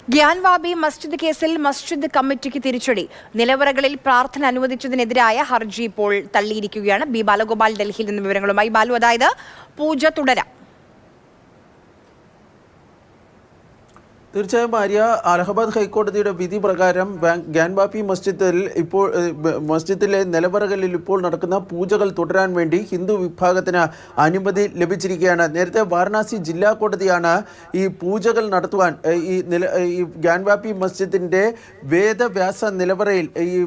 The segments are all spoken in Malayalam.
ഗ്യാൻവാബി മസ്ജിദ് കേസിൽ മസ്ജിദ് കമ്മിറ്റിക്ക് തിരിച്ചടി. നിലവറകളിൽ പ്രാർത്ഥന അനുവദിച്ചതിനെതിരായ ഹർജി ഇപ്പോൾ തള്ളിയിരിക്കുകയാണ്. ബി ബാലഗോപാൽ ഡൽഹിയിൽ നിന്ന് വിവരങ്ങളുമായി. ബാലു, അതായത് പൂജ തുടരാം. തീർച്ചയായും ആര്യ, അലഹബാദ് ഹൈക്കോടതിയുടെ വിധി പ്രകാരം ഗ്യാൻവാബി മസ്ജിദിലെ നിലവറകളിൽ ഇപ്പോൾ നടക്കുന്ന പൂജകൾ തുടരാൻ വേണ്ടി ഹിന്ദു വിഭാഗത്തിന് അനുമതി ലഭിച്ചിരിക്കുകയാണ്. നേരത്തെ വാരണാസി ജില്ലാ കോടതിയാണ് ഈ പൂജകൾ നടത്തുവാൻ ഈ ഗ്യാൻവാബി മസ്ജിദിൻ്റെ വേദവ്യാസ നിലവറയിൽ ഈ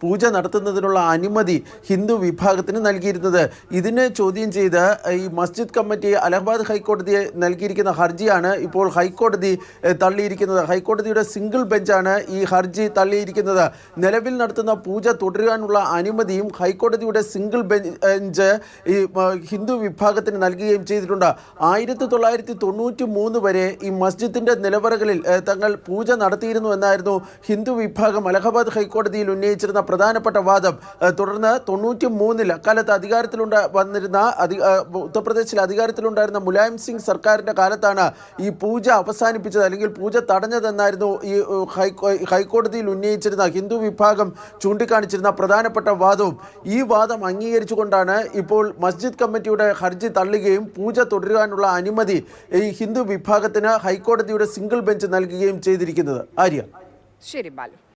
പൂജ നടത്തുന്നതിനുള്ള അനുമതി ഹിന്ദു വിഭാഗത്തിന് നൽകിയിരുന്നത്. ഇതിനെ ചോദ്യം ചെയ്ത് ഈ മസ്ജിദ് കമ്മിറ്റി അലഹബാദ് ഹൈക്കോടതിയെ നൽകിയിരിക്കുന്ന ഹർജിയാണ് ഇപ്പോൾ ഹൈക്കോടതി തള്ളിയിരിക്കുന്നത്. ഹൈക്കോടതിയുടെ സിംഗിൾ ബെഞ്ചാണ് ഈ ഹർജി തള്ളിയിരിക്കുന്നത്. നിലവിൽ നടത്തുന്ന പൂജ തുടരാനുള്ള അനുമതിയും ഹൈക്കോടതിയുടെ സിംഗിൾ ബെഞ്ച് ഈ ഹിന്ദു വിഭാഗത്തിന് നൽകുകയും ചെയ്തിട്ടുണ്ട്. 1993 വരെ ഈ മസ്ജിദിൻ്റെ നിലവറകളിൽ തങ്ങൾ പൂജ നടത്തിയിരുന്നു എന്നായിരുന്നു ഹിന്ദു വിഭാഗം അലഹബാദ് ഹൈക്കോടതിയിൽ ഉന്നയിച്ചിരുന്ന പ്രധാനപ്പെട്ട വാദം. തുടർന്ന് 93-ൽ അക്കാലത്ത് വന്നിരുന്ന ഉത്തർപ്രദേശിൽ അധികാരത്തിലുണ്ടായിരുന്ന മുലായം സിംഗ് സർക്കാരിൻ്റെ കാലത്താണ് ഈ പൂജ അവസാനിപ്പിച്ചത്, അല്ലെങ്കിൽ പൂജ തടഞ്ഞതെന്നായിരുന്നു ഈ ഹൈക്കോടതിയിൽ ഉന്നയിച്ചിരുന്ന ഹിന്ദു വിഭാഗം ചൂണ്ടിക്കാണിച്ചിരുന്ന പ്രധാനപ്പെട്ട വാദവും. ഈ വാദം അംഗീകരിച്ചുകൊണ്ടാണ് ഇപ്പോൾ മസ്ജിദ് കമ്മിറ്റിയുടെ ഹർജി തള്ളുകയും പൂജ തുടരാനുള്ള അനുമതി ഈ ഹിന്ദു വിഭാഗത്തിന് ഹൈക്കോടതിയുടെ സിംഗിൾ ബെഞ്ച് നൽകുകയും ചെയ്തിരിക്കുന്നത്. ആര്യ. ശരി ബാലു.